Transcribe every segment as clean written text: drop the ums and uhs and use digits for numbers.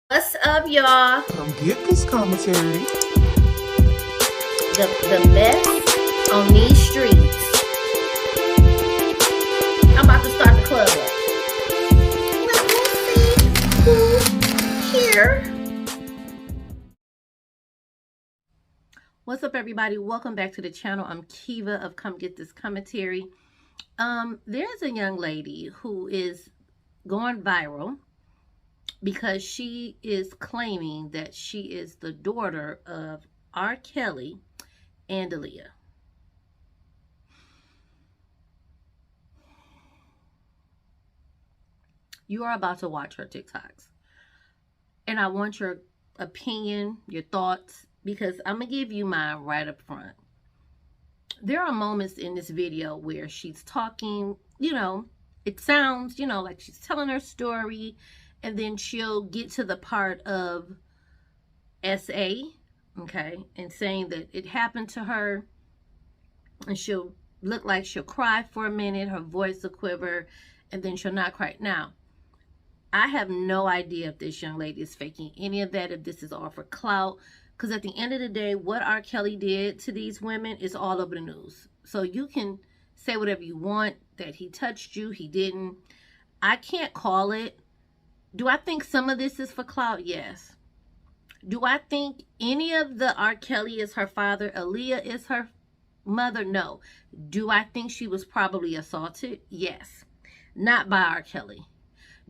What's up, y'all? Come get this commentary. The mess on these streets. I'm about to start the club up. Let me see who's here. What's up, everybody? Welcome back to the channel. I'm Kiva of Come Get This Commentary. There's a young lady who is going viral because she is claiming that she is the daughter of R. Kelly and Aaliyah. You are about to watch her TikToks. And I want your opinion, your thoughts, because I'm going to give you mine right up front. There are moments in this video where she's talking, it sounds, like she's telling her story, and then she'll get to the part of SA, okay, and saying that it happened to her, and she'll look like she'll cry for a minute, her voice will quiver, and then she'll not cry. Now, I have no idea if this young lady is faking any of that, if this is all for clout, because at the end of the day, what R. Kelly did to these women is all over the news. So you can say whatever you want, that he touched you, he didn't. I can't call it. Do I think some of this is for clout? Yes. Do I think any of the R. Kelly is her father, Aaliyah is her mother? No. Do I think she was probably assaulted? Yes. Not by R. Kelly.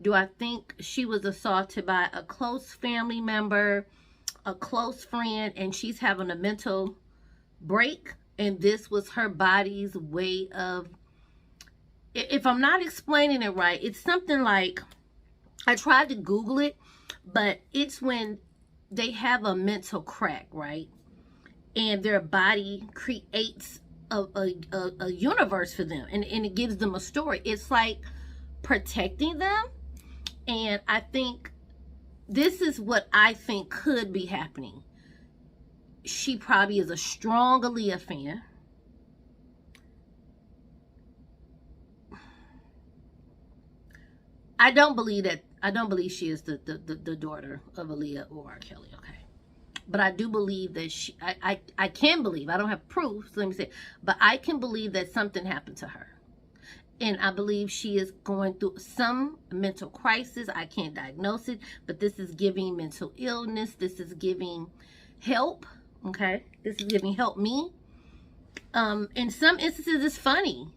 Do I think she was assaulted by a close family member, a close friend, and she's having a mental break, and this was her body's way of, if I'm not explaining it right, it's something like, I tried to Google it, but it's when they have a mental crack, right? And their body creates a universe for them, and it gives them a story. It's like protecting them. And I think this is what I think could be happening. She probably is a strong Aaliyah fan. I don't believe she is the daughter of Aaliyah or R. Kelly, okay? But I do believe that I can believe, I don't have proof, so let me say, but I can believe that something happened to her. And I believe she is going through some mental crisis. I can't diagnose it, but this is giving mental illness. This is giving help, okay? This is giving help me. In some instances, it's funny,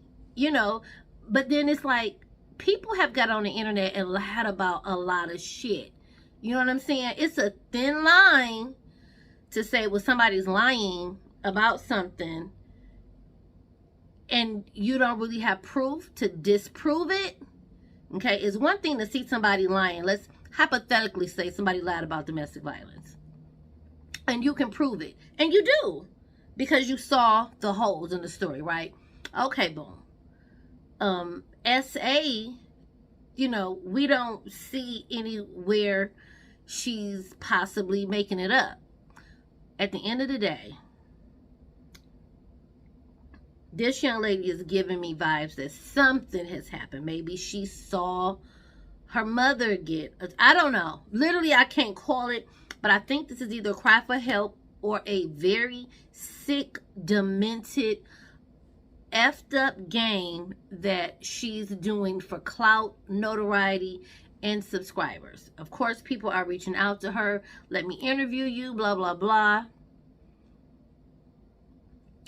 but then it's like, people have got on the internet and lied about a lot of shit. You know what I'm saying? It's a thin line to say, well, somebody's lying about something and you don't really have proof to disprove it. Okay, it's one thing to see somebody lying. Let's hypothetically say somebody lied about domestic violence, and you can prove it, and you do, because you saw the holes in the story, right? Okay, boom. SA, we don't see anywhere she's possibly making it up. At the end of the day, this young lady is giving me vibes that something has happened. Maybe she saw her mother get, I don't know. Literally, I can't call it, but I think this is either a cry for help or a very sick, demented, effed up game that she's doing for clout, notoriety, and subscribers. Of course, people are reaching out to her. Let me interview you, blah, blah, blah.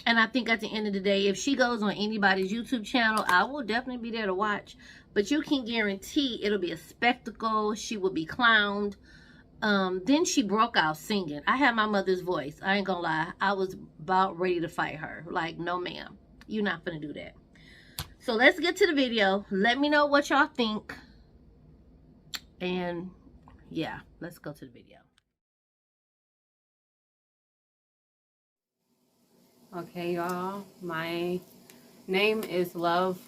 And I think at the end of the day, if she goes on anybody's YouTube channel, I will definitely be there to watch. But you can guarantee it'll be a spectacle. She will be clowned. Then she broke out singing. I had my mother's voice. I ain't gonna lie. I was about ready to fight her. Like, no, ma'am. You're not gonna do that. So let's get to the video. Let me know what y'all think. And yeah, let's go to the video. Okay, y'all, my name is Love,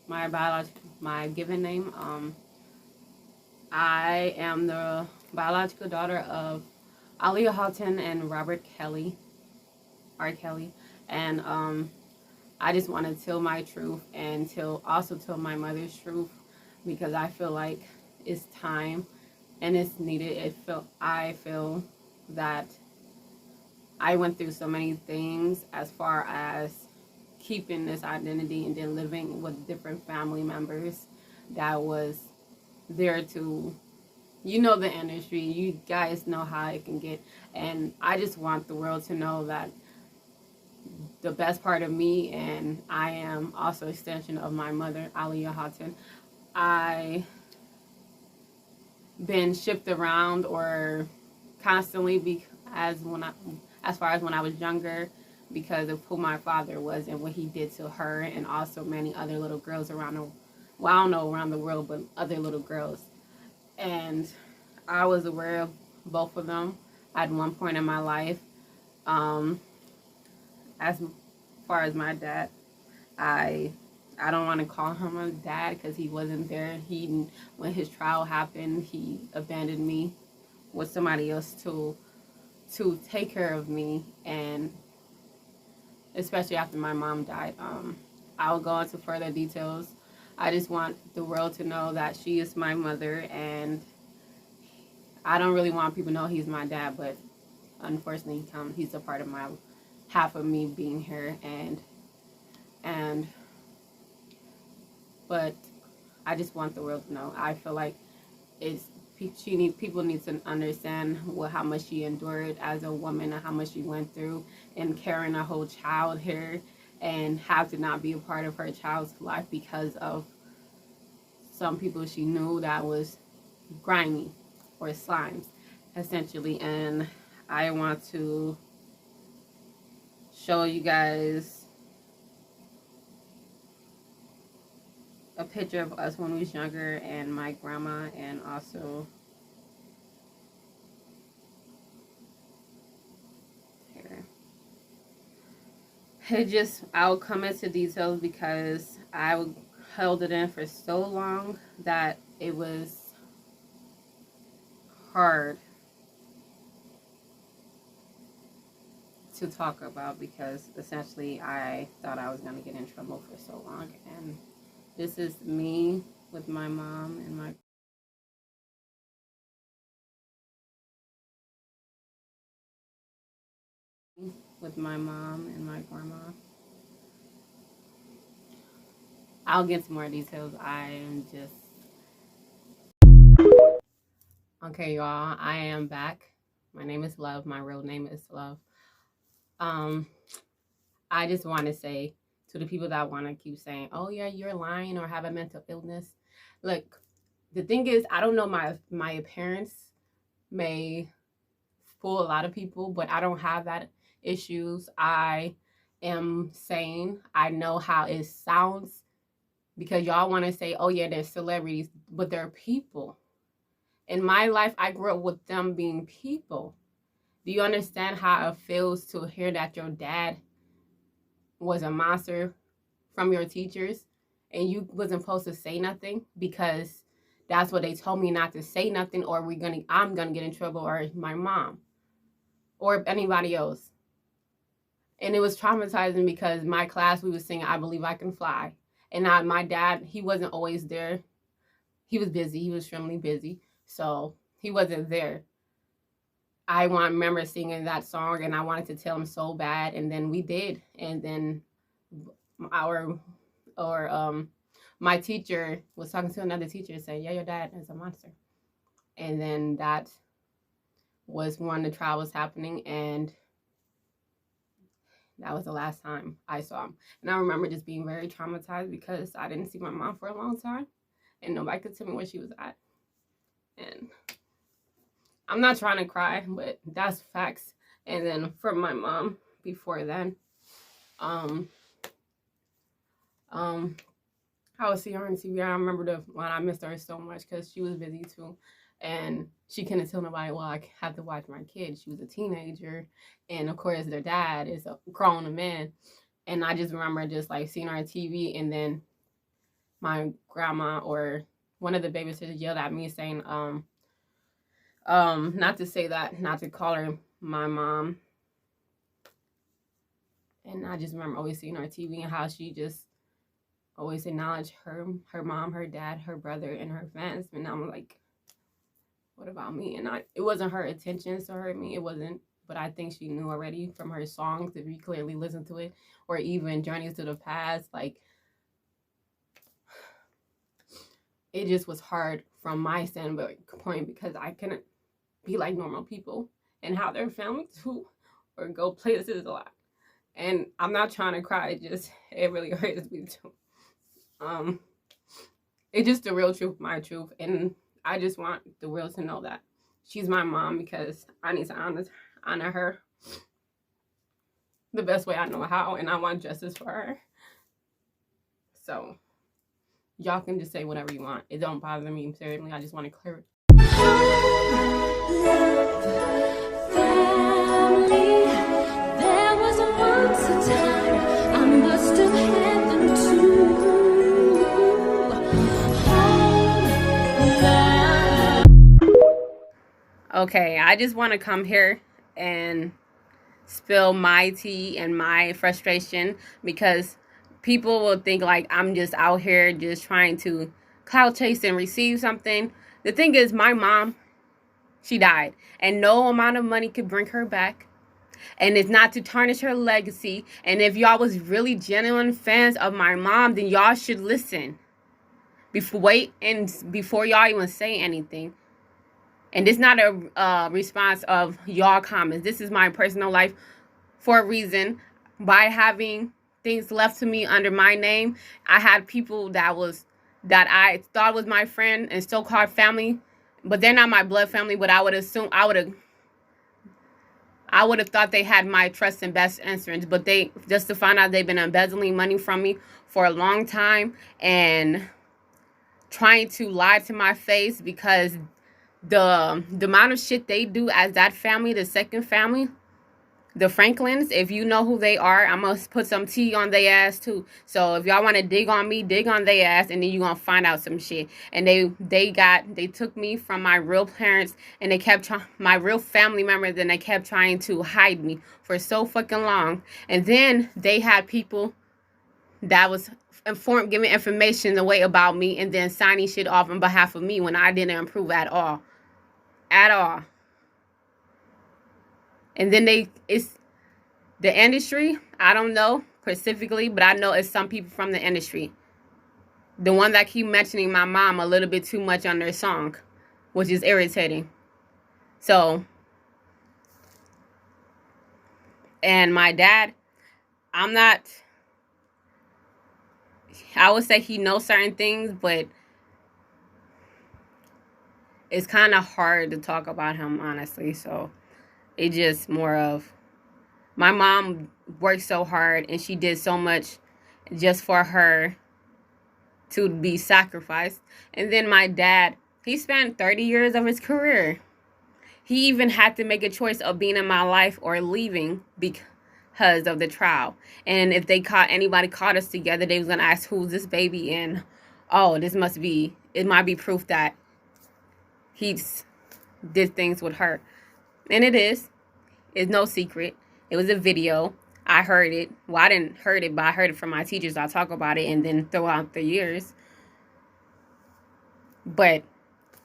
my given name. I am the biological daughter of Aaliyah'S and Robert Kelly, R. Kelly, and I just want to tell my truth and also tell my mother's truth, because I feel like it's time and it's needed. I feel that I went through so many things as far as keeping this identity and then living with different family members that was there to, the industry. You guys know how it can get. And I just want the world to know that the best part of me, and I am also an extension of my mother, Aaliyah'S. I been shipped around or constantly as far as when I was younger, because of who my father was and what he did to her, and also many other little girls around the world, but other little girls. And I was aware of both of them at one point in my life. As far as my dad, I don't want to call him a dad because he wasn't there. When his trial happened, he abandoned me with somebody else to take care of me, and especially after my mom died. I'll go into further details. I just want the world to know that she is my mother, and I don't really want people to know he's my dad, but unfortunately, he's a part of my half of me being here, but I just want the world to know. I feel like people need to understand how much she endured as a woman and how much she went through and carrying a whole child here and have to not be a part of her child's life because of some people she knew that was grimy or slimes, essentially. And I want to show you guys a picture of us when we was younger and my grandma, and also here. I'll come into details because I held it in for so long that it was hard to talk about, because essentially I thought I was going to get in trouble for so long. And this is me with my mom and my grandma. I'll get some more details. Okay, y'all, I am back. My name is Love. My real name is Love. I just want to say to the people that want to keep saying, oh yeah, you're lying or have a mental illness. Look, the thing is, I don't know, my appearance may fool a lot of people, but I don't have that issues. I am sane. I know how it sounds, because y'all want to say, oh yeah, they're celebrities, but they're people. In my life, I grew up with them being people. Do you understand how it feels to hear that your dad was a monster from your teachers and you wasn't supposed to say nothing because that's what they told me, not to say nothing, or I'm gonna get in trouble, or my mom or anybody else? And it was traumatizing because my class, we was singing I Believe I Can Fly, and my dad, he wasn't always there. He was busy. He was extremely busy, so he wasn't there. I remember singing that song, and I wanted to tell him so bad, and then we did. And then my teacher was talking to another teacher and saying, yeah, your dad is a monster. And then that was when the trial was happening, and that was the last time I saw him. And I remember just being very traumatized because I didn't see my mom for a long time, and nobody could tell me where she was at. And I'm not trying to cry, but that's facts. And then from my mom before then, I would see her on TV. I remember when I missed her so much because she was busy too. And she couldn't tell nobody, well, I have to watch my kids. She was a teenager. And of course, their dad is a grown man. And I just remember just like seeing her on TV. And then my grandma or one of the babysitters yelled at me saying, not to say that, not to call her my mom. And I just remember always seeing her on TV and how she just always acknowledged her mom, her dad, her brother, and her fans. And I'm like, what about me? And it wasn't her intentions to hurt me. It wasn't, but I think she knew already from her songs, if you clearly listen to it, or even Journeys to the Past. Like, it just was hard from my standpoint because I couldn't be like normal people and how their family too, or go places a lot. And I'm not trying to cry. It really hurts me too. It's just the real truth, my truth. And I just want the world to know that she's my mom, because I need to honor her the best way I know how, and I want justice for her. So y'all can just say whatever you want. It don't bother me, certainly. I just want to clear it. Okay, I just want to come here and spill my tea and my frustration, because people will think like I'm just out here just trying to clout chase and receive something. The thing is, my mom, she died, and no amount of money could bring her back. And it's not to tarnish her legacy. And if y'all was really genuine fans of my mom, then y'all should listen. Before y'all even say anything. And this is not a response of y'all comments. This is my personal life for a reason. By having things left to me under my name, I had people that I thought was my friend and still called family, but they're not my blood family. But I would have thought they had my trust and best interests. But they, just to find out they've been embezzling money from me for a long time and trying to lie to my face, because the amount of shit they do as that family, the second family, the Franklins, if you know who they are, I'm going to put some tea on their ass too. So if y'all want to dig on me, dig on their ass, and then you're going to find out some shit. And they took me from my real parents, and they kept my real family members, and they kept trying to hide me for so fucking long. And then they had people that was giving information away about me, and then signing shit off on behalf of me when I didn't improve at all. At all. And then it's the industry. I don't know specifically, but I know it's some people from the industry. The one that keep mentioning my mom a little bit too much on their song, which is irritating. So, and my dad, I would say he knows certain things, but it's kind of hard to talk about him, honestly. So it's just more of, my mom worked so hard and she did so much just for her to be sacrificed. And then my dad, he spent 30 years of his career. He even had to make a choice of being in my life or leaving because of the trial. And if anybody caught us together, they was going to ask, who's this baby? And, oh, it might be proof that he did things with her. And it is. It's no secret. It was a video. I heard it. Well, I didn't heard it, but I heard it from my teachers. I'll talk about it and then throughout the years. But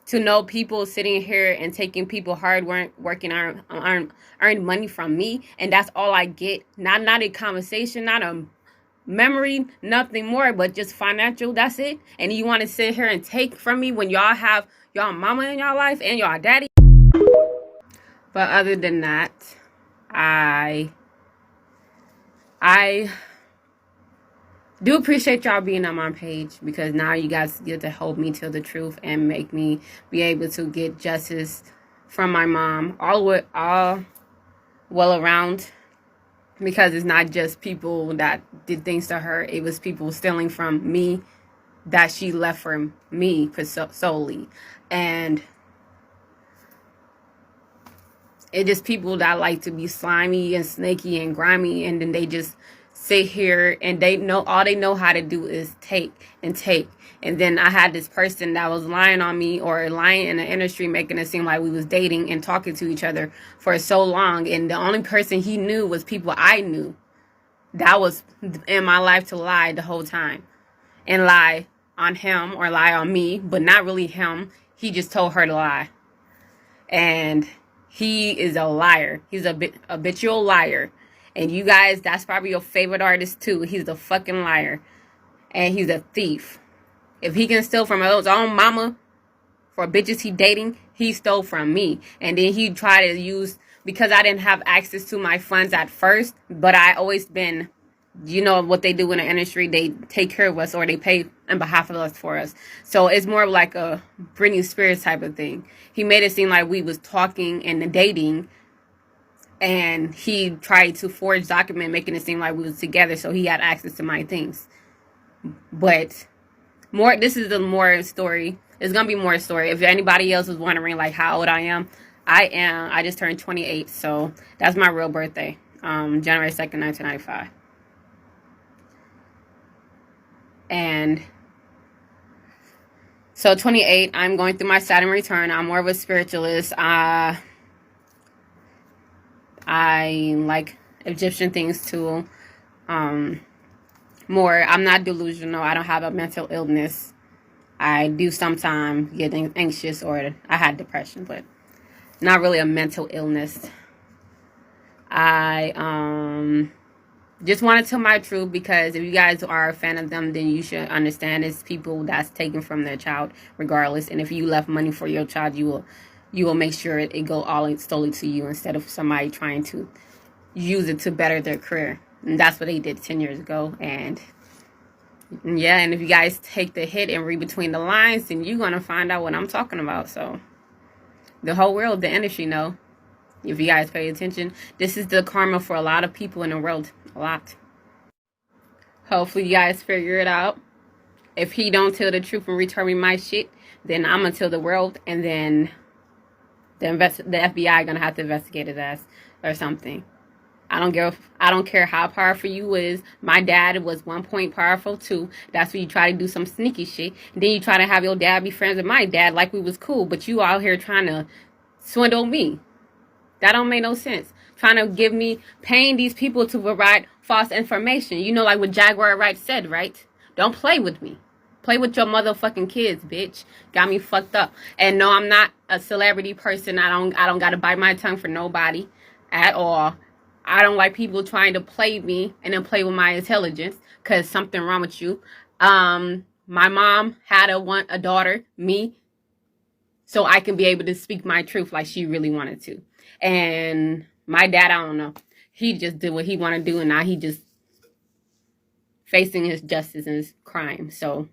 to know people sitting here and taking people hard working earn money from me, and that's all I get. Not a conversation, not a memory, nothing more, but just financial. That's it. And you want to sit here and take from me when y'all have y'all mama in y'all life and y'all daddy. But other than that, I do appreciate y'all being on my page, because now you guys get to hold me to the truth and make me be able to get justice from my mom all well around, because it's not just people that did things to her. It was people stealing from me that she left for me solely. And it's just people that like to be slimy and snaky and grimy, and then they just sit here and all they know how to do is take and take. And then I had this person that was lying on me, or lying in the industry, making it seem like we was dating and talking to each other for so long, and the only person he knew was people I knew that was in my life to lie the whole time, and lie on him or lie on me, but not really him. He just told her to lie. And he is a liar. He's a habitual liar. And you guys, that's probably your favorite artist too. He's a fucking liar. And he's a thief. If he can steal from his own mama for bitches he dating, he stole from me. And then he tried to use, because I didn't have access to my funds at first, but I always been, you know what they do in the industry, they take care of us, or they pay on behalf of us for us. So it's more like a Britney Spears type of thing. He made it seem like we was talking and dating, and he tried to forge document making it seem like we was together, so he had access to my things. But more, this is the more story. It's gonna be more story. If anybody else was wondering like how old I just turned 28, so that's my real birthday, January 2nd, 1995. And so 28, I'm going through my Saturn return. I'm more of a spiritualist. I like Egyptian things too. More, I'm not delusional. I don't have a mental illness. I do sometimes get anxious, or I had depression, but not really a mental illness. I just want to tell my truth, because if you guys are a fan of them, then you should understand it's people that's taken from their child regardless. And if you left money for your child, you will make sure it go all solely to you, instead of somebody trying to use it to better their career. And that's what they did 10 years ago. And yeah, and if you guys take the hit and read between the lines, then you're going to find out what I'm talking about. So the whole world, the industry know. If you guys pay attention, this is the karma for a lot of people in the world. A lot. Hopefully you guys figure it out. If he don't tell the truth and return me my shit, then I'm going to tell the world, and then the FBI going to have to investigate his ass or something. I don't care how powerful you is. My dad was 1 point powerful too. That's when you try to do some sneaky shit. And then you try to have your dad be friends with my dad like we was cool. But you out here trying to swindle me. That don't make no sense. Trying to give me, paying these people to provide false information. You know, like what Jaguar Wright said, right? Don't play with me. Play with your motherfucking kids, bitch. Got me fucked up. And no, I'm not a celebrity person. I don't gotta bite my tongue for nobody at all. I don't like people trying to play me and then play with my intelligence, because something wrong with you. My mom had a daughter, me, so I can be able to speak my truth like she really wanted to. And my dad, I don't know. He just did what he wanted to do, and now he just facing his justice and his crime. So,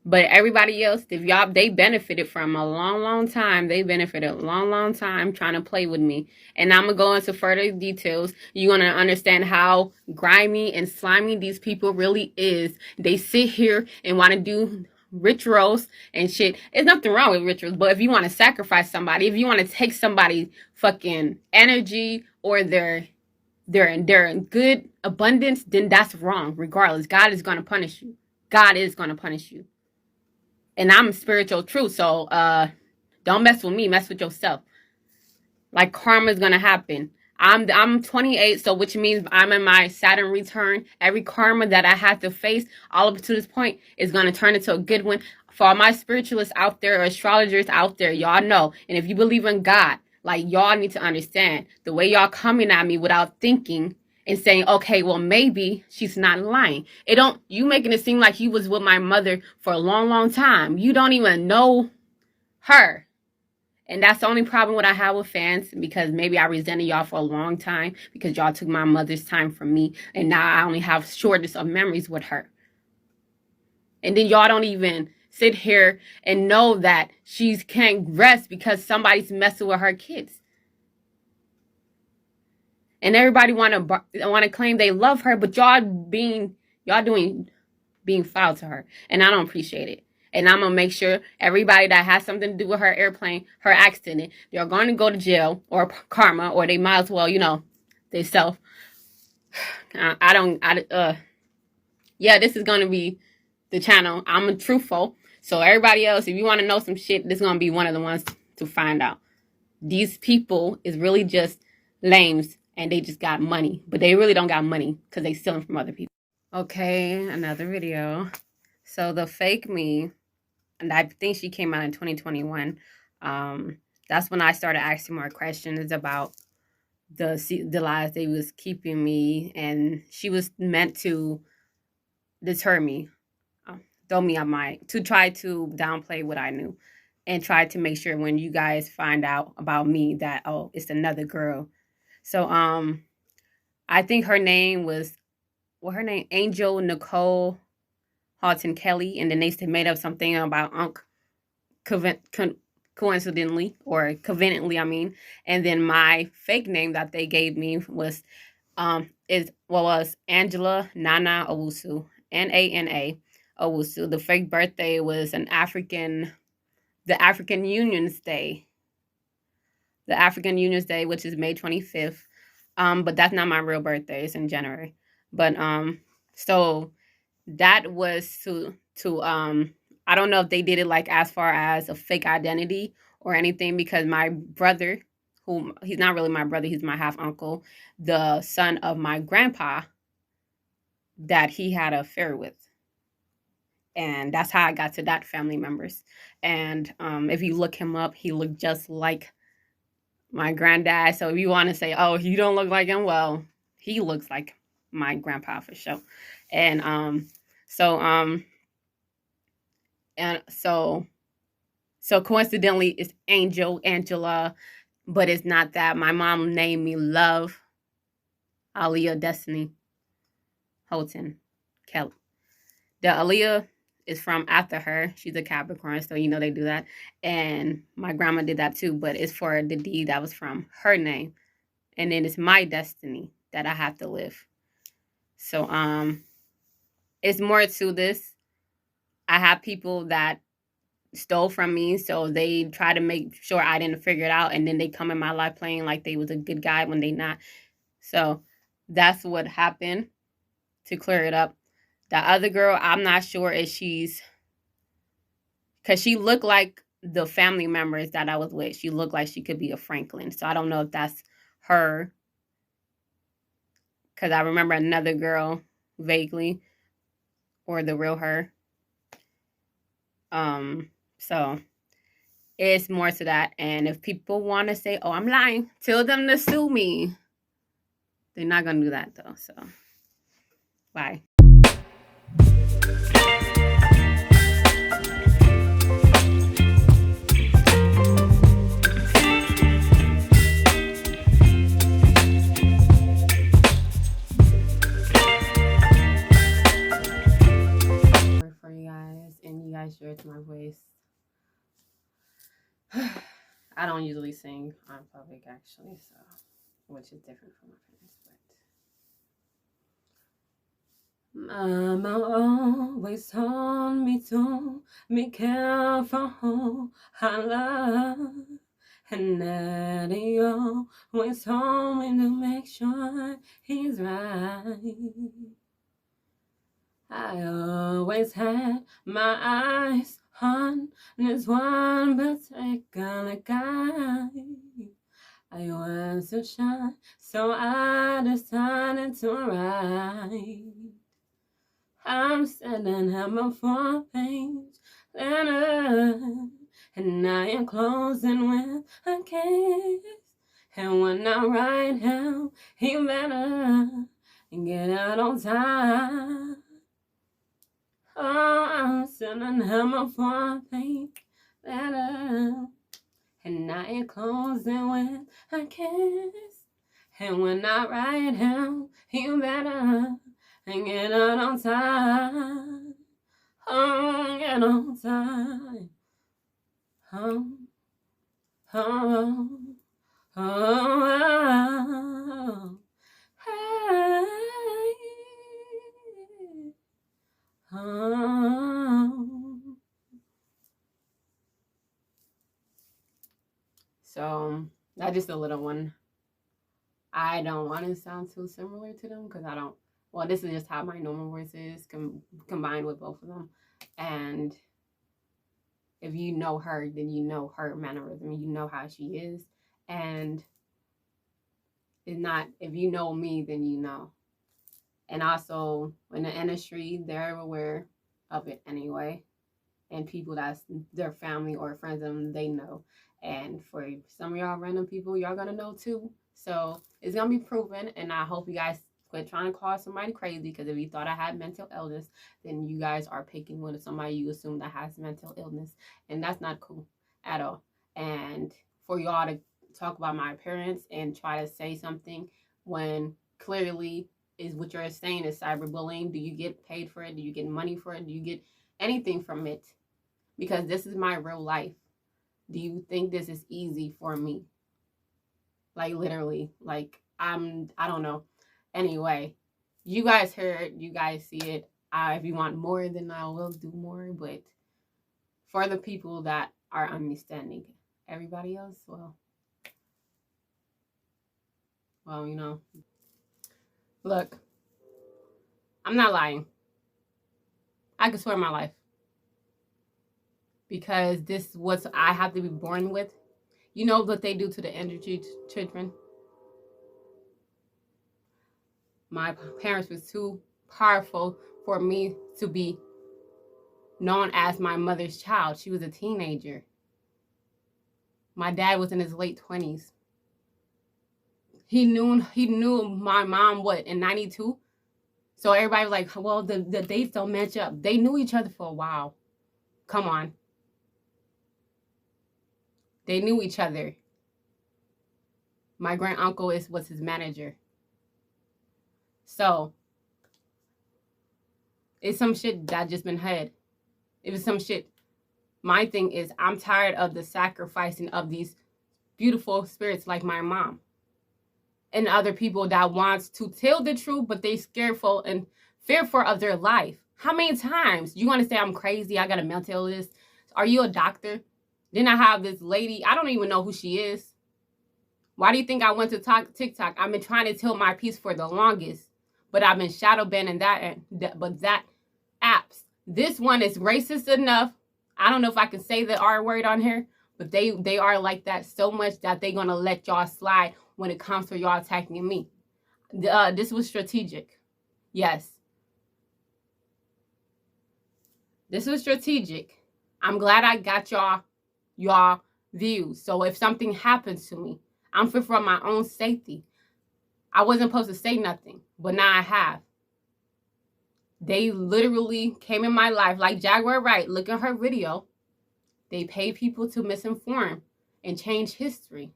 but everybody else, they benefited from a long time. They benefited a long time trying to play with me. And I'm going to go into further details. You're going to understand how grimy and slimy these people really is. They sit here and want to do rituals and shit. There's nothing wrong with rituals, but if you want to sacrifice somebody, if you want to take somebody's fucking energy or their good abundance, then that's wrong. Regardless, God is going to punish you. God is going to punish you. And I'm spiritual truth, so don't mess with me. Mess with yourself. Like, karma is gonna happen. I'm 28, so which means I'm in my Saturn return. Every karma that I have to face, all up to this point, is gonna turn into a good one. For all my spiritualists out there, or astrologers out there, y'all know. And if you believe in God, like, y'all need to understand the way y'all coming at me without thinking and saying, okay, well, maybe she's not lying. You making it seem like you was with my mother for a long time. You don't even know her. And that's the only problem what I have with fans, because maybe I resented y'all for a long time because y'all took my mother's time from me. And now I only have shortest of memories with her. And then y'all don't even sit here and know that she can't rest because somebody's messing with her kids. And everybody want to claim they love her, but y'all being foul to her. And I don't appreciate it. And I'm going to make sure everybody that has something to do with her airplane, her accident, they're going to go to jail or karma, or they might as well, they self. Yeah, this is going to be the channel. I'm truthful. So everybody else, if you want to know some shit, this is going to be one of the ones to find out. These people is really just lames, and they just got money. But they really don't got money because they stealing from other people. Okay, another video. So the fake me, and I think she came out in 2021. that's when I started asking more questions about the lies they was keeping me, and she was meant to deter me, throw me on to try to downplay what I knew, and try to make sure when you guys find out about me that, oh, it's another girl. So I think her name was, her name Angel Nicole Halton Kelly, and then they made up something about coincidentally or conveniently, I mean. And then my fake name that they gave me was was Angela Nana Owusu, Nana Owusu. The fake birthday was the African Union's Day. The African Union's Day, which is May 25th. But that's not my real birthday. It's in January. But so that was to I don't know if they did it like as far as a fake identity or anything, because my brother, who he's not really my brother, he's my half uncle, the son of my grandpa that he had an affair with. And that's how I got to that family members. And if you look him up, he looked just like my granddad. So if you want to say, oh, you don't look like him, well, he looks like my grandpa for sure. And so coincidentally, it's Angela, but it's not that. My mom named me Love Aaliyah Destiny Holton Kelly. The Aaliyah is from after her. She's a Capricorn, so you know they do that. And my grandma did that too, but it's for the deed that was from her name. And then it's my destiny that I have to live. So it's more to this. I have people that stole from me, so they try to make sure I didn't figure it out, and then they come in my life playing like they was a good guy when they not. So that's what happened. To clear it up, the other girl, I'm not sure if she's, because she looked like the family members that I was with. She looked like she could be a Franklin, so I don't know if that's her, because I remember another girl vaguely, or the real her. So it's more to that. And if people want to say, oh, I'm lying, tell them to sue me. They're not going to do that, though. So, bye. For you guys, and you guys share to my voice. I don't usually sing on public, actually, so, which is different from my parents, but Mama always told me to be careful who I love, and Daddy always told me to make sure he's right. I always had my eyes on this one particular guy. I was so shy, so I decided to write. I'm sending him a 4-page letter, and I am closing with a kiss. And when I write him, he better get out on time. Oh, I'm sending him a 4-page letter, and I am closing with a kiss. And when I write him, he better get out on time. Oh, get on time. Oh, oh, oh, oh, hey, oh. So that's just a little one. I don't want to sound too similar to them, because I don't. Well, this is just how my normal voice is combined with both of them. And if you know her, then you know her mannerism. You know how she is. And it's not, if you know me, then you know. And also, in the industry, they're aware of it anyway. and people that's their family or friends of them they know. And for some of y'all random people, y'all gonna know too. So it's gonna be proven, and I hope you guys quit trying to call somebody crazy, because if you thought I had mental illness, then you guys are picking with somebody you assume that has mental illness, and that's not cool at all. And for y'all to talk about my appearance and try to say something when clearly is what you're saying is cyberbullying. Do you get paid for it? Do you get money for it? Do you get anything from it? Because this is my real life. Do you think this is easy for me? Like literally, like I don't know. Anyway, you guys heard, you guys see it. If you want more, then I will do more. But for the people that are understanding, everybody else, well, you know. Look, I'm not lying. I could swear my life. Because this is what I have to be born with. You know what they do to the energy children? My parents was too powerful for me to be known as my mother's child. She was a teenager. My dad was in his late 20s. He knew my mom, what, in 92? So everybody was like, well, the dates don't match up. They knew each other for a while. Come on. They knew each other. My grand uncle was his manager. So it's some shit that just been had. It was some shit. My thing is, I'm tired of the sacrificing of these beautiful spirits like my mom and other people that wants to tell the truth, but they scareful and fearful of their life. How many times you want to say I'm crazy? I got a mental illness. Are you a doctor? Then I have this lady. I don't even know who she is. Why do you think I went to TikTok? I've been trying to tell my piece for the longest, but I've been shadow banning that apps. This one is racist enough. I don't know if I can say the R word on here, but they are like that so much that they're gonna let y'all slide when it comes to y'all attacking me. This was strategic. Yes. This was strategic. I'm glad I got y'all views. So if something happens to me, I'm fearful for my own safety. I wasn't supposed to say nothing, but now I have. They literally came in my life like Jaguar Wright. Look at her video. They pay people to misinform and change history.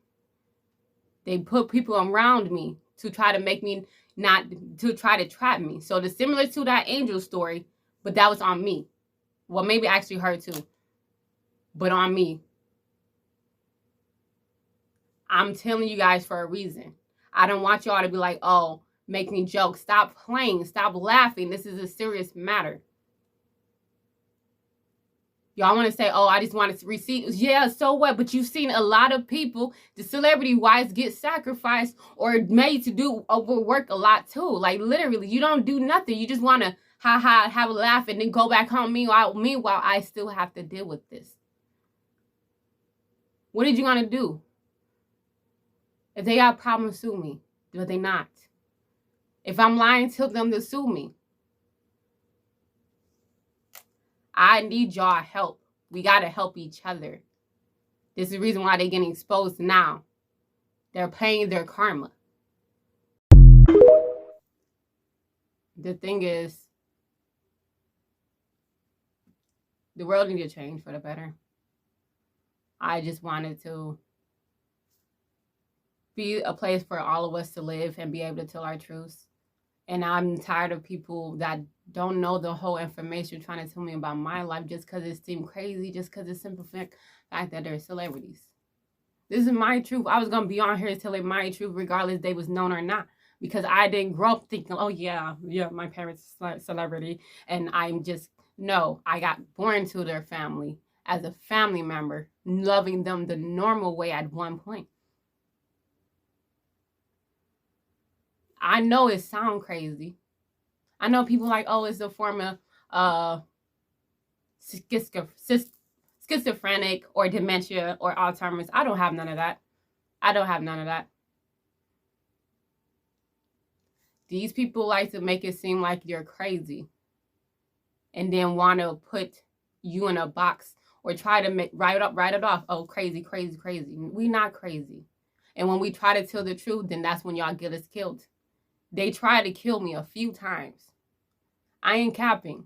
They put people around me to try to make me to try to trap me. So it's similar to that angel story, but that was on me. Well, maybe actually her too, but on me. I'm telling you guys for a reason. I don't want y'all to be like, oh, make me joke. Stop playing. Stop laughing. This is a serious matter. Y'all want to say, oh, I just wanted to receive. Yeah, so what? But you've seen a lot of people, the celebrity wives, get sacrificed or made to do overwork a lot too. Like literally, you don't do nothing. You just want to have a laugh and then go back home. Meanwhile, I still have to deal with this. What did you want to do? If they got problems, sue me. But they not. If I'm lying, tell them to sue me. I need y'all help. We got to help each other. This is the reason why they're getting exposed now. They're paying their karma. The thing is, the world needs to change for the better. I just wanted to be a place for all of us to live and be able to tell our truths. And I'm tired of people that don't know the whole information trying to tell me about my life just because it seemed crazy, just because it's simple fact that they're celebrities. This is my truth. I was going to be on here telling my truth regardless they was known or not. Because I didn't grow up thinking, oh yeah, my parents are celebrity. And I'm just, no, I got born to their family as a family member, loving them the normal way at one point. I know it sounds crazy. I know people like, oh, it's a form of schizophrenic or dementia or Alzheimer's. I don't have none of that. I don't have none of that. These people like to make it seem like you're crazy and then want to put you in a box or try to write it off. Oh, crazy, crazy, crazy. We not crazy. And when we try to tell the truth, then that's when y'all get us killed. They tried to kill me a few times. I ain't capping.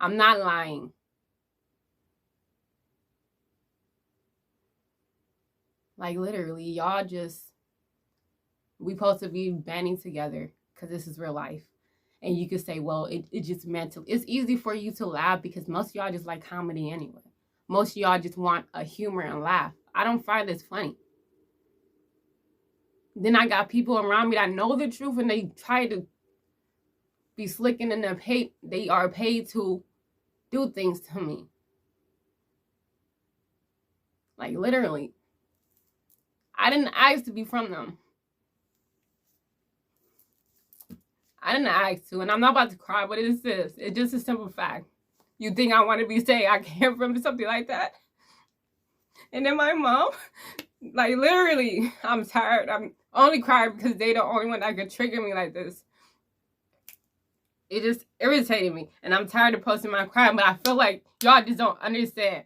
I'm not lying. Like, literally, y'all just, we supposed to be banding together because this is real life. And you could say, well, it just mental. It's easy for you to laugh because most of y'all just like comedy anyway. Most of y'all just want a humor and laugh. I don't find this funny. Then I got people around me that know the truth and they try to be slicking in their pay. They are paid to do things to me. Like, literally. I didn't ask to be from them. I didn't ask to, and I'm not about to cry, but it is this. It's just a simple fact. You think I want to be saying I came from something like that? And then my mom, like, literally, I'm tired. I'm only crying because they the only one that could trigger me like this. It just irritated me, and I'm tired of posting my crying, but I feel like y'all just don't understand.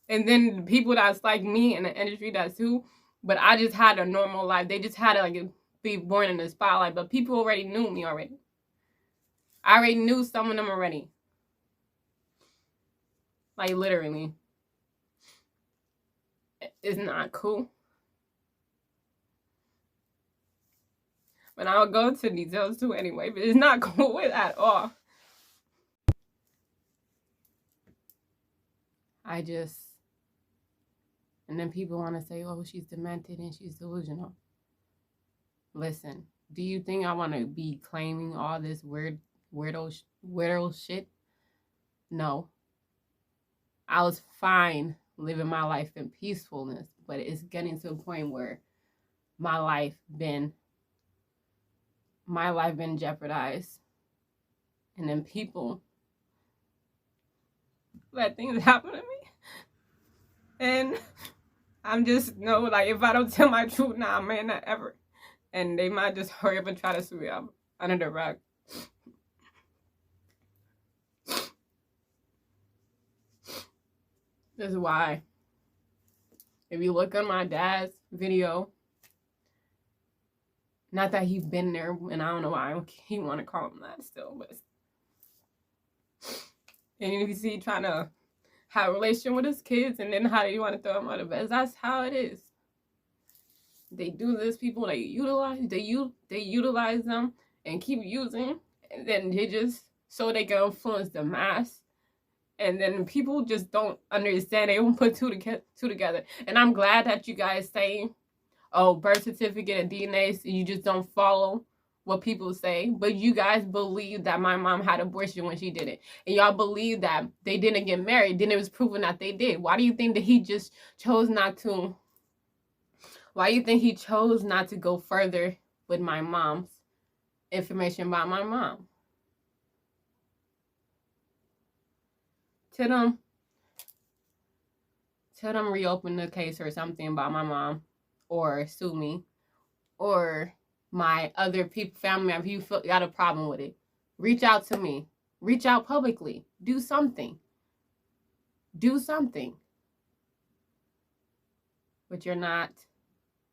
And then the people that's like me in the industry that's too, but I just had a normal life. They just had to like be born in the spotlight, but people already knew me already. I already knew some of them already. Like, literally. It's not cool. But I'll go into details too anyway, but it's not cool at all. And then people want to say, oh, she's demented and she's delusional. Listen, do you think I want to be claiming all this weirdo shit? No. I was fine living my life in peacefulness, but it's getting to a point where my life been jeopardized. And then people let things happen to me. And I'm just like, if I don't tell my truth now, I may not ever. And they might just hurry up and try to sue me up under the rug. This is why. If you look on my dad's video, not that he's been there, and I don't know why he want to call him that still, but. And if you see trying to have a relationship with his kids, and then how they want to throw him out of bed, that's how it is. They do this, people they utilize them and keep using, and then they just so they can influence the mass. And then people just don't understand. They don't put two together. And I'm glad that you guys say, oh, birth certificate and DNA, so you just don't follow what people say. But you guys believe that my mom had abortion when she did it. And y'all believe that they didn't get married. Then it was proven that they did. Why do you think that he just chose not to? Why do you think he chose not to go further with my mom's information about my mom? Tell them reopen the case or something about my mom, or sue me, or my other people, family members. If you got a problem with it, reach out to me. Reach out publicly. Do something. Do something. But you're not.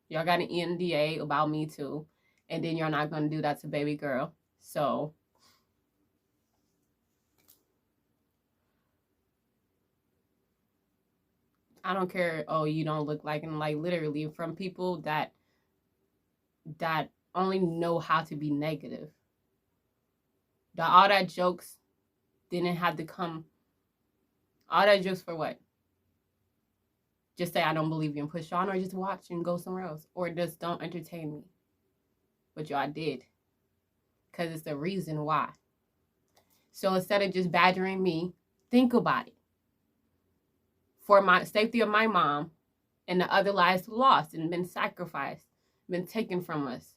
Y'all got an NDA about me too, and then you're not gonna do that to baby girl. So. I don't care, oh, you don't look like, and like literally from people that only know how to be negative. All that jokes didn't have to come. All that jokes for what? Just say I don't believe you and push on, or just watch and go somewhere else, or just don't entertain me. But y'all did, because it's the reason why. So instead of just badgering me, think about it. For my safety of my mom and the other lives lost and been sacrificed, been taken from us.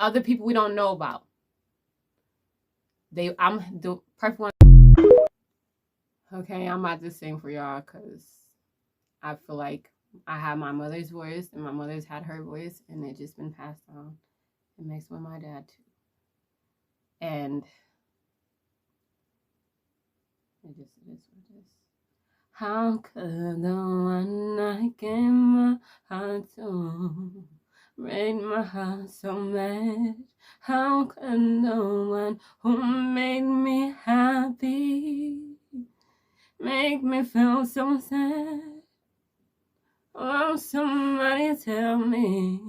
Other people we don't know about. I'm the perfect one. Okay, I'm about to sing for y'all because I feel like I have my mother's voice and my mother's had her voice, and it just been passed on. It makes with my dad too. And It is what it is. How could the one I gave my heart to break my heart so bad? How could the one who made me happy make me feel so sad? Oh, somebody tell me.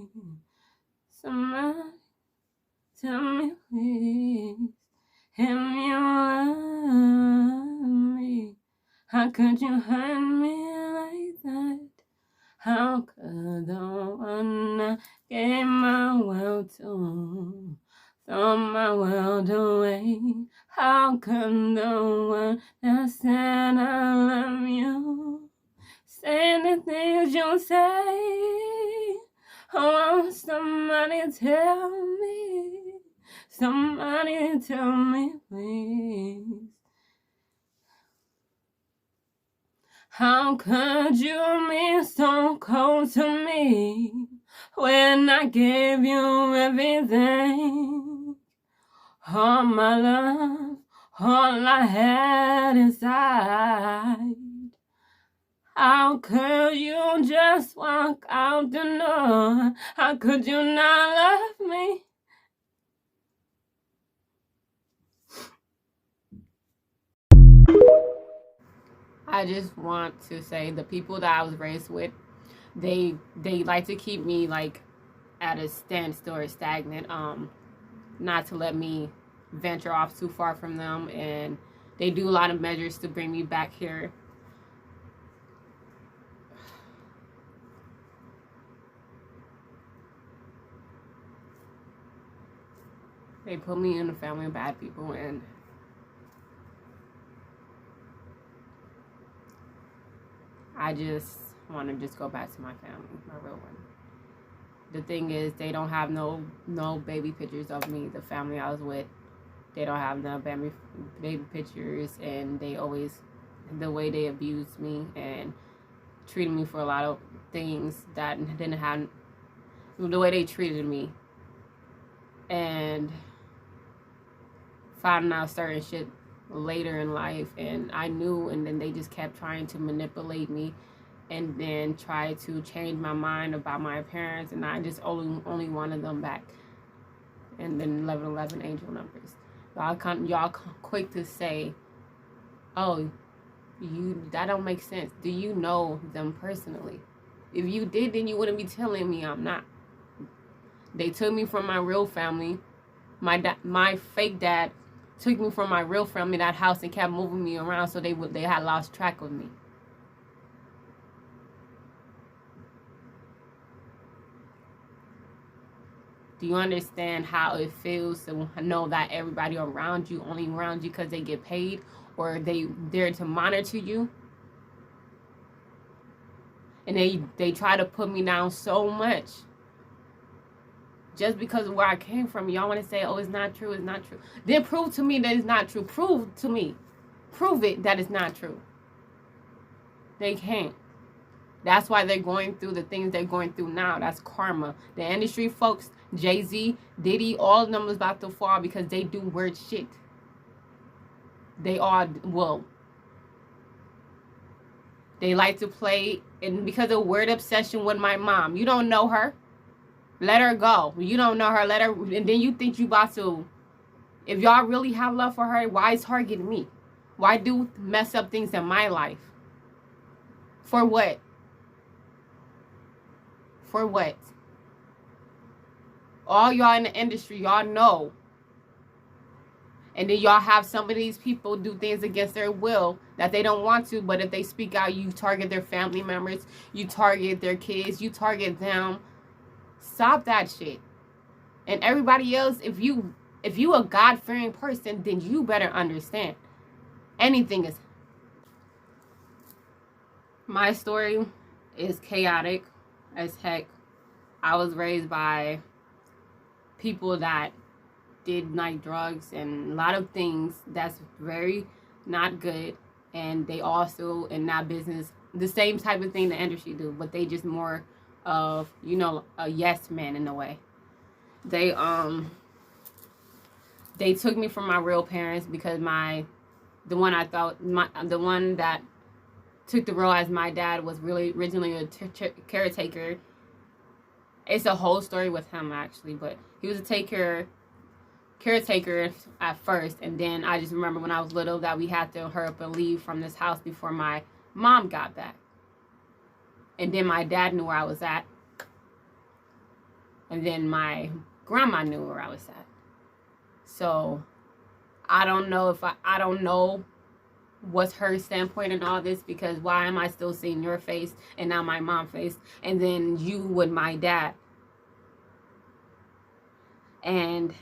Somebody tell me, please. If you love me, how could you hurt me like that? How could the one I gave my world to throw my world away? How could the one that said I love you say the things you say? Oh, somebody tell me. Somebody tell me, please. How could you be so cold to me when I gave you everything? All my love, all I had inside. How could you just walk out the door? How could you not love me? I just want to say the people that I was raised with, they like to keep me like at a standstill or stagnant, not to let me venture off too far from them, and they do a lot of measures to bring me back here. They put me in a family of bad people, and I just want to just go back to my family, my real one. The thing is, they don't have no baby pictures of me, the family I was with. They don't have no baby pictures, and they always, the way they abused me and treated me for a lot of things that didn't have, the way they treated me. And finding out certain shit later in life, and I knew, and then they just kept trying to manipulate me and then try to change my mind about my parents, and I just only wanted them back. And then 1111 angel numbers. Y'all quick to say, oh, that don't make sense. Do you know them personally? If you did, then you wouldn't be telling me I'm not. They took me from my real family. My fake dad took me from my real family, that house, and kept moving me around, so they had lost track of me. Do you understand how it feels to know that everybody around you only around you because they get paid, or they're there to monitor you? And they try to put me down so much just because of where I came from. Y'all want to say, oh, it's not true, it's not true. Then prove to me that it's not true. Prove to me. Prove it that it's not true. They can't. That's why they're going through the things they're going through now. That's karma. The industry folks, Jay-Z, Diddy, all of them is about to fall because they do weird shit. They all, well, they like to play, and because of weird obsession with my mom. You don't know her. Let her go. You don't know her. Let her, and then you think you about to, if y'all really have love for her, why is targeting me? Why do mess up things in my life? For what? For what? All y'all in the industry, y'all know. And then y'all have some of these people do things against their will that they don't want to, but if they speak out, you target their family members, you target their kids, you target them. Stop that shit. And everybody else, if you a God-fearing person, then you better understand. Anything is. My story is chaotic as heck. I was raised by people that did like drugs and a lot of things that's very not good, and they also in that business the same type of thing the industry do, but they just more of, you know, a yes man in a way. They took me from my real parents because my the one I thought, the one that took the role as my dad was really originally a caretaker. It's a whole story with him, actually, but he was a caretaker at first, and then I just remember when I was little that we had to hurry up and leave from this house before my mom got back. And then my dad knew where I was at. And then my grandma knew where I was at. So I don't know I don't know what's her standpoint in all this, because why am I still seeing your face and not my mom's face, and then you with my dad? And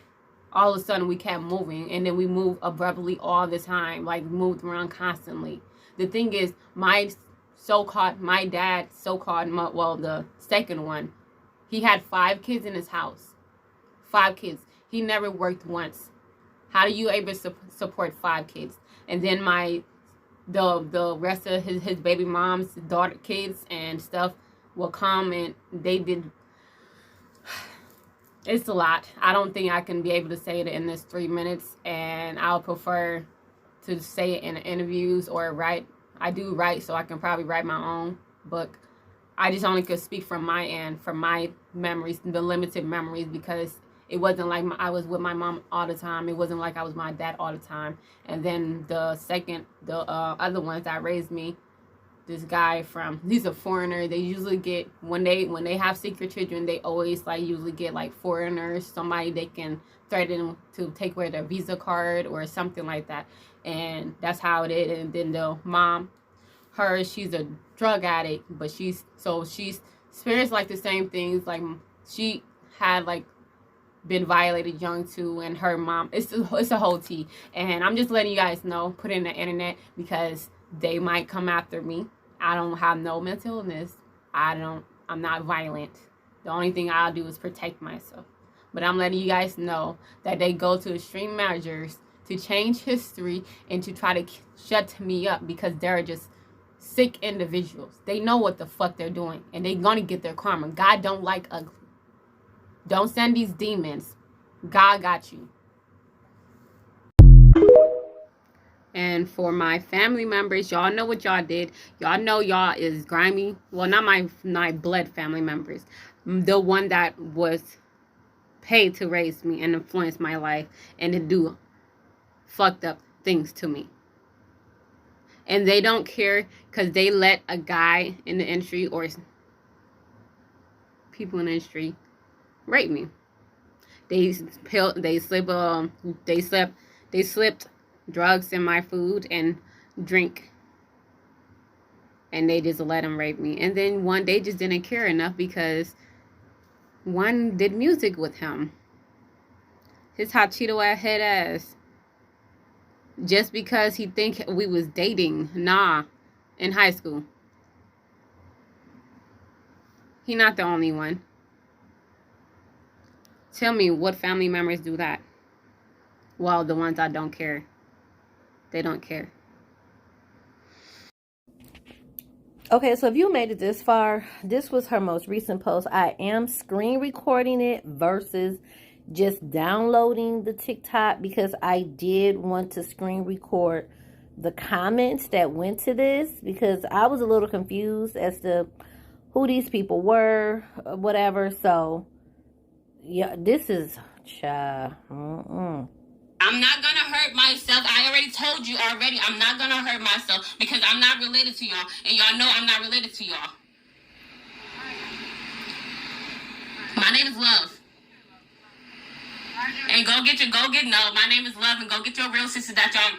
all of a sudden we kept moving, and then we moved abruptly all the time, like moved around constantly. The thing is, my dad, well, the second one, he had 5 kids in his house. 5 kids. He never worked once. How do you able to support 5 kids? And then the rest of his baby mom's daughter kids and stuff will come, and they did. It's a lot. I don't think I can be able to say it in this 3 minutes, and I'll prefer to say it in interviews or write. I do write, so I can probably write my own book. I just only could speak from my end, from my memories, the limited memories, because it wasn't like I was with my mom all the time. It wasn't like I was my dad all the time. And then the other ones that raised me, this guy he's a foreigner. They usually get, when they have secret children, they always usually get foreigners, somebody they can threaten to take away their Visa card or something like that. And that's how it is. And then the mom, she's a drug addict, but she's experienced the same things. She had been violated young too, and her mom, it's a whole tea. And I'm just letting you guys know, put it in the internet, because they might come after me. I don't have no mental illness. I'm not violent. The only thing I'll do is protect myself. But I'm letting you guys know that they go to extreme measures to change history and to try to shut me up, because they're just sick individuals. They know what the fuck they're doing, and they're gonna get their karma. God don't like ugly. Don't send these demons. God got you. And for my family members, y'all know what y'all did. Y'all know y'all is grimy. Well, not my blood family members. The one that was paid to raise me and influence my life and to do fucked up things to me. And they don't care, because they let a guy in the industry or people in the industry rape me. They slipped drugs in my food and drink, and they just let him rape me. And then one day just didn't care enough, because one did music with him, his hot Cheeto head ass, just because he think we was dating. Nah, in high school. He not the only one. Tell me what family members do that. Well, the ones I don't care. They don't care. Okay, so if you made it this far, this was her most recent post. I am screen recording it versus just downloading the TikTok, because I did want to screen record the comments that went to this, because I was a little confused as to who these people were, whatever. So yeah, this is I'm not gonna hurt myself. I already told you already. I'm not gonna hurt myself, because I'm not related to y'all, and y'all know I'm not related to y'all. My name is Love. And no, my name is Love, and go get your real sister that y'all.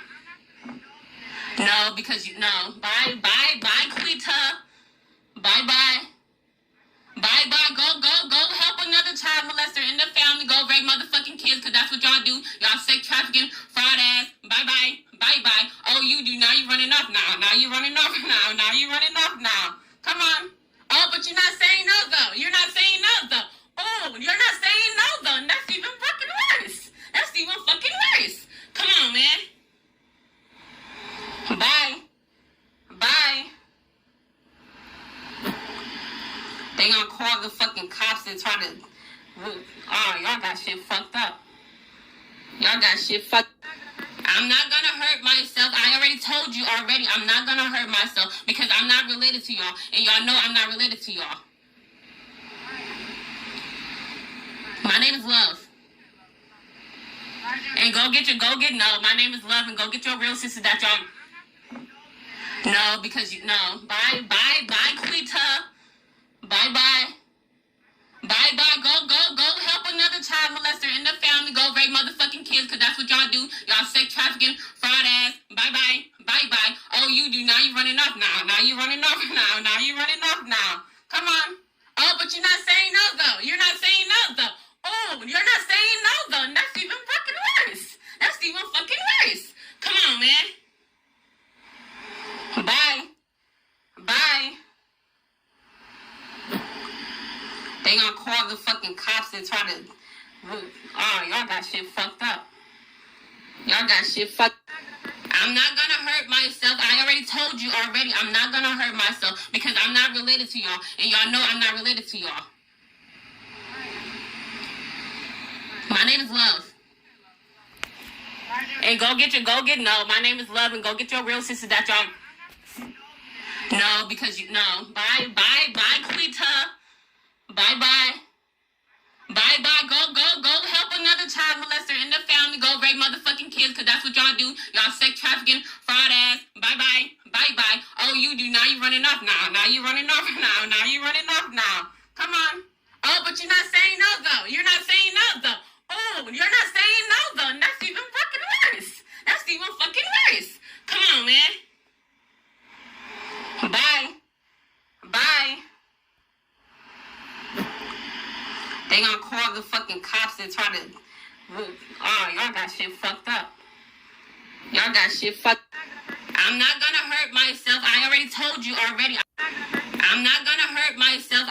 No, because bye, Quita. Bye. Go help another child molester in the family. Go rape motherfucking kids, because that's what y'all do. Y'all sick, trafficking, fraud ass. Bye. Oh, you do. Now you running off now. Now you running off now. Come on. Oh, but you're not saying no, though. You're not saying no, though. Oh, you're not saying no, though. And that's even fucking worse. Come on, man. Bye. They gonna call the fucking cops and try to... Oh, y'all got shit fucked up. I'm not gonna hurt myself. I already told you already. I'm not gonna hurt myself because I'm not related to y'all. And y'all know I'm not related to y'all. My name is Love. And no, my name is Love, and go get your real sister that y'all. No, because no. Bye, Quita. Bye. Go help another child molester in the family. Go rape motherfucking kids, because that's what y'all do. Y'all sex trafficking, fraud ass. Bye. Oh, you do. Now you running off now. Now you running off now. Come on. Oh, but you're not saying no, though. You're not saying no, though. Oh, you're not saying no, though. And that's even fucking worse. Come on, man. Bye. They gonna call the fucking cops and try to... Oh, y'all got shit fucked up. I'm not gonna hurt myself. I already told you already. I'm not gonna hurt myself because I'm not related to y'all. And y'all know I'm not related to y'all. My name is Love. And no, my name is Love, and go get your real sister that y'all... No, because Bye, Quita. Bye. Go help another child molester in the family. Go rape motherfucking kids, because that's what y'all do. Y'all sex trafficking, fraud ass. Bye. Oh, you do. Now you running off now. Now you running off now. Come on. Oh, but you're not saying no, though. Oh, you're not saying no, though. And that's even fucking worse. Come on, man. Bye. They gonna call the fucking cops and try to... Oh, y'all got shit fucked up. I'm not gonna hurt myself. I already told you already. I'm not gonna hurt myself.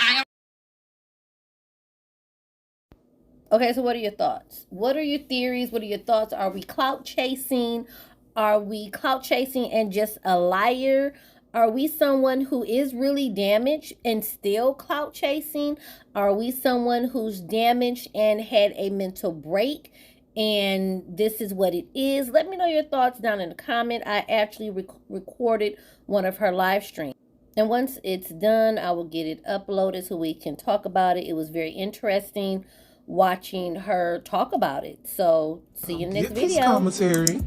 Okay, so what are your thoughts? What are your theories? What are your thoughts? Are we clout chasing? Are we clout chasing and just a liar? Are we someone who is really damaged and still clout chasing? Are we someone who's damaged and had a mental break and this is what it is? Let me know your thoughts down in the comment. I actually recorded one of her live streams. And once it's done, I will get it uploaded so we can talk about it. It was very interesting watching her talk about it. So see you in the next video. Commentary.